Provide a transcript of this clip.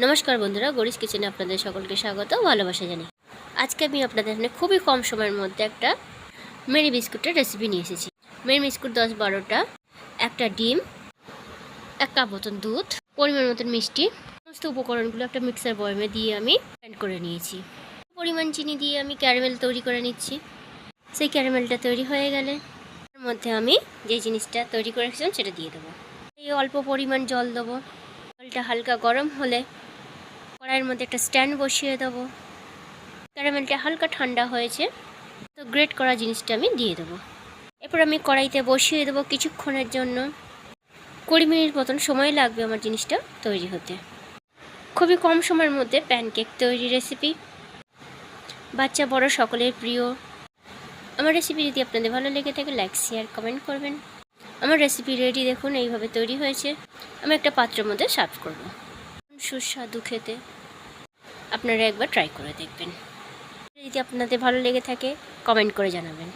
নমস্কার বন্ধুরা, গরিস কিচেনে আপনাদের সকলকে স্বাগত, ভালোবাসা জানাই। আজকে আমি আপনাদের সামনে খুবই কম সময়ের মধ্যে একটা মেরি বিস্কুটের রেসিপি নিয়ে এসেছি। মেরি বিস্কুট 10-12টা, একটা ডিম, 1 কাপ মতন দুধ, পরিমাণ মতন মিষ্টি, সমস্ত উপকরণগুলো একটা মিক্সার বয়ামে দিয়ে আমি ব্লেন্ড করে নিয়েছি। পরিমাণ চিনি দিয়ে আমি ক্যারামেল তৈরি করে নিচ্ছি। সেই ক্যারামেলটা তৈরি হয়ে গেলে তার মধ্যে আমি যে জিনিসটা তৈরি করে রেখেছিলাম সেটা দিয়ে দেবো। এই অল্প পরিমাণ জল দেবো। জলটা হালকা গরম হলে কড়াইয়ের মধ্যে একটা স্ট্যান্ড বসিয়ে দেবো। ক্যারামেলটা হালকা ঠান্ডা হয়েছে, তো গ্রেট করা জিনিসটা আমি দিয়ে দেবো। এরপর আমি কড়াইতে বসিয়ে দেবো কিছুক্ষণের জন্য। 20 মিনিট মতন সময় লাগবে আমার জিনিসটা তৈরি হতে। খুবই কম সময়ের মধ্যে প্যানকেক তৈরি রেসিপি, বাচ্চা বড় সকলের প্রিয়। আমার রেসিপি যদি আপনাদের ভালো লেগে থাকে লাইক শেয়ার কমেন্ট করবেন। আমার রেসিপি রেডি, দেখুন এইভাবে তৈরি হয়েছে। আমি একটা পাত্রের মধ্যে সার্ভ করব। সুস্বাদু খেতে, আপনারা একবার ট্রাই করে দেখবেন। যদি আপনাদের ভালো লেগে থাকে কমেন্ট করে জানাবেন।